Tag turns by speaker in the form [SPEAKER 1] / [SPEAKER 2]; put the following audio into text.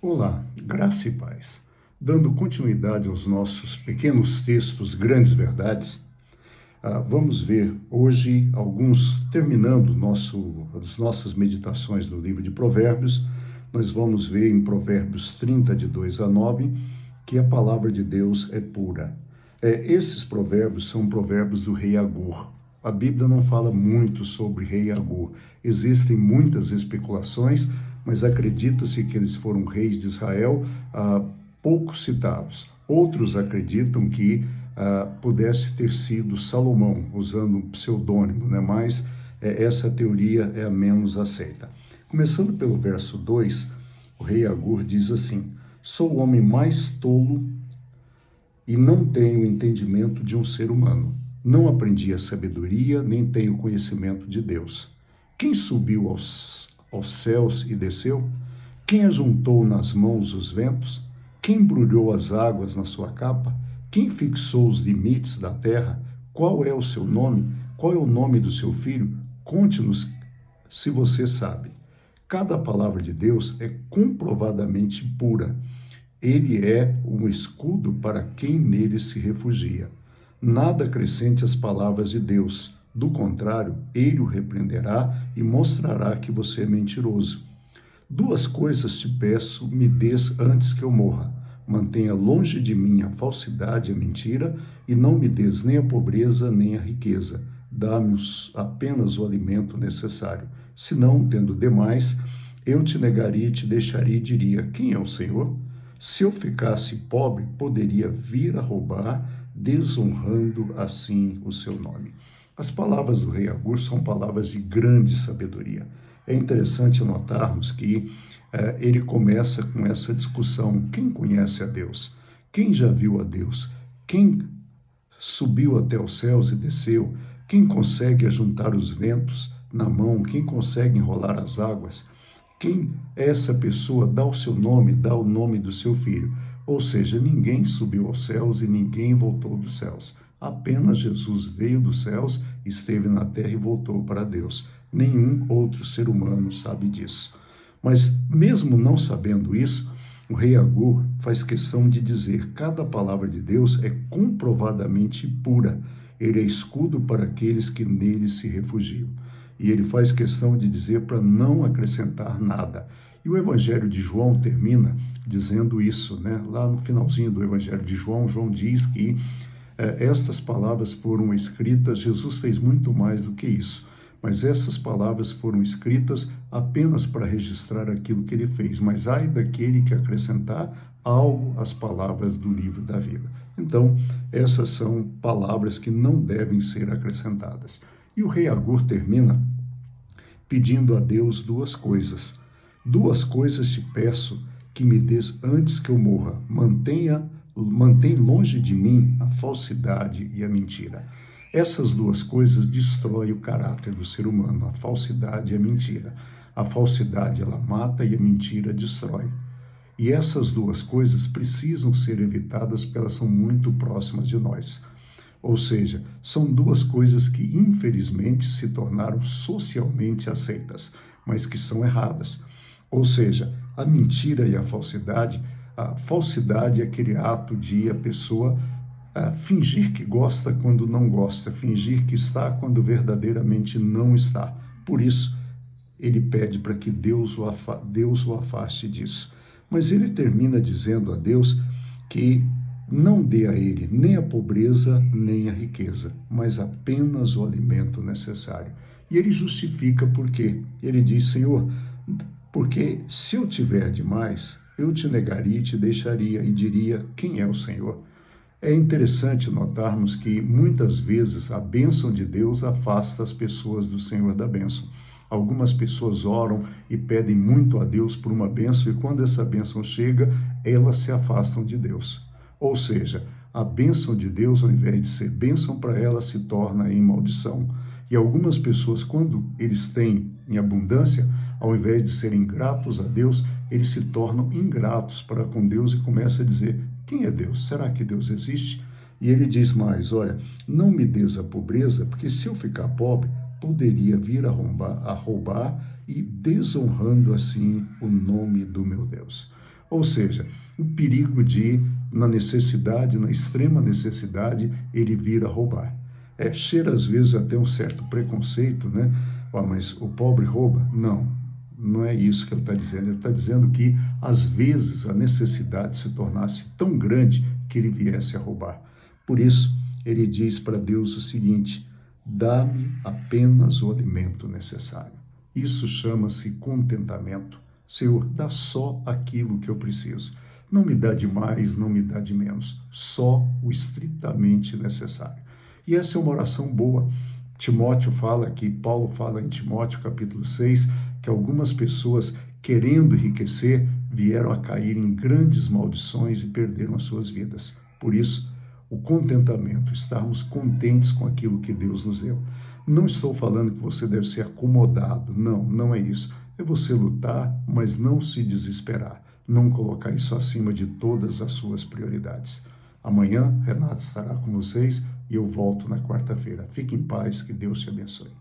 [SPEAKER 1] Olá, graça e paz. Dando continuidade aos nossos pequenos textos, grandes verdades, vamos ver hoje terminando as nossas meditações no livro de Provérbios. Nós vamos ver em Provérbios 30, de 2 a 9, que a palavra de Deus é pura. Esses provérbios são provérbios do rei Agur. A Bíblia não fala muito sobre rei Agur. Existem muitas especulações, mas acredita-se que eles foram reis de Israel, pouco citados. Outros acreditam que pudesse ter sido Salomão, usando um pseudônimo, né? Mas essa teoria é a menos aceita. Começando pelo verso 2, o rei Agur diz assim: sou o homem mais tolo e não tenho o entendimento de um ser humano. Não aprendi a sabedoria, nem tenho conhecimento de Deus. Quem subiu aos céus e desceu? Quem ajuntou nas mãos os ventos? Quem embrulhou as águas na sua capa? Quem fixou os limites da terra? Qual é o seu nome? Qual é o nome do seu filho? Conte-nos se você sabe. Cada palavra de Deus é comprovadamente pura. Ele é um escudo para quem nele se refugia. Nada acrescente às palavras de Deus. Do contrário, ele o repreenderá e mostrará que você é mentiroso. Duas coisas te peço, me dês antes que eu morra. Mantenha longe de mim a falsidade e a mentira, e não me dês nem a pobreza nem a riqueza. Dá-me apenas o alimento necessário. Senão, tendo demais, eu te negaria e te deixaria e diria: quem é o Senhor? Se eu ficasse pobre, poderia vir a roubar, desonrando assim o seu nome. As palavras do rei Agur são palavras de grande sabedoria. É interessante notarmos que ele começa com essa discussão: quem conhece a Deus? Quem já viu a Deus? Quem subiu até os céus e desceu? Quem consegue ajuntar os ventos na mão? Quem consegue enrolar as águas? Quem é essa pessoa? Dá o seu nome, dá o nome do seu filho. Ou seja, ninguém subiu aos céus e ninguém voltou dos céus. Apenas Jesus veio dos céus, esteve na terra e voltou para Deus. Nenhum outro ser humano sabe disso. Mas mesmo não sabendo isso, o rei Agur faz questão de dizer: cada palavra de Deus é comprovadamente pura. Ele é escudo para aqueles que nele se refugiam. E ele faz questão de dizer para não acrescentar nada. E o Evangelho de João termina dizendo isso, né? Lá no finalzinho do Evangelho de João, João diz que estas palavras foram escritas. Jesus fez muito mais do que isso, mas essas palavras foram escritas apenas para registrar aquilo que ele fez. Mas ai daquele que acrescentar algo às palavras do livro da vida. Então, essas são palavras que não devem ser acrescentadas. E o rei Agur termina pedindo a Deus duas coisas. Duas coisas te peço, que me dês antes que eu morra. Mantém longe de mim a falsidade e a mentira. Essas duas coisas destroem o caráter do ser humano, a falsidade e a mentira. A falsidade, ela mata, e a mentira destrói. E essas duas coisas precisam ser evitadas porque elas são muito próximas de nós. Ou seja, são duas coisas que infelizmente se tornaram socialmente aceitas, mas que são erradas. Ou seja, a mentira e a falsidade é aquele ato de a pessoa fingir que gosta quando não gosta, fingir que está quando verdadeiramente não está. Por isso, ele pede para que Deus o afaste disso. Mas ele termina dizendo a Deus que não dê a ele nem a pobreza, nem a riqueza, mas apenas o alimento necessário. E ele justifica por quê. Ele diz: Senhor, porque se eu tiver demais, eu te negaria e te deixaria e diria: quem é o Senhor? É interessante notarmos que muitas vezes a bênção de Deus afasta as pessoas do Senhor da bênção. Algumas pessoas oram e pedem muito a Deus por uma bênção, e quando essa bênção chega, elas se afastam de Deus. Ou seja, a bênção de Deus, ao invés de ser bênção para elas, se torna em maldição. E algumas pessoas, quando eles têm em abundância, ao invés de serem gratos a Deus, eles se tornam ingratos para com Deus e começam a dizer: quem é Deus? Será que Deus existe? E ele diz mais: olha, não me des a pobreza, porque se eu ficar pobre, poderia vir a roubar e desonrando assim o nome do meu Deus. Ou seja, o perigo de, na necessidade, na extrema necessidade, ele vir a roubar. Cheira às vezes até um certo preconceito, né? Mas o pobre rouba? Não, não é isso que ele está dizendo. Ele está dizendo que, às vezes, a necessidade se tornasse tão grande que ele viesse a roubar. Por isso, ele diz para Deus o seguinte: dá-me apenas o alimento necessário. Isso chama-se contentamento. Senhor, dá só aquilo que eu preciso. Não me dá de mais, não me dá de menos. Só o estritamente necessário. E essa é uma oração boa. Timóteo fala aqui, Paulo fala em Timóteo capítulo 6, que algumas pessoas, querendo enriquecer, vieram a cair em grandes maldições e perderam as suas vidas. Por isso, o contentamento, estarmos contentes com aquilo que Deus nos deu. Não estou falando que você deve ser acomodado, não, não é isso. É você lutar, mas não se desesperar, não colocar isso acima de todas as suas prioridades. Amanhã, Renato estará com vocês e eu volto na quarta-feira. Fique em paz, que Deus te abençoe.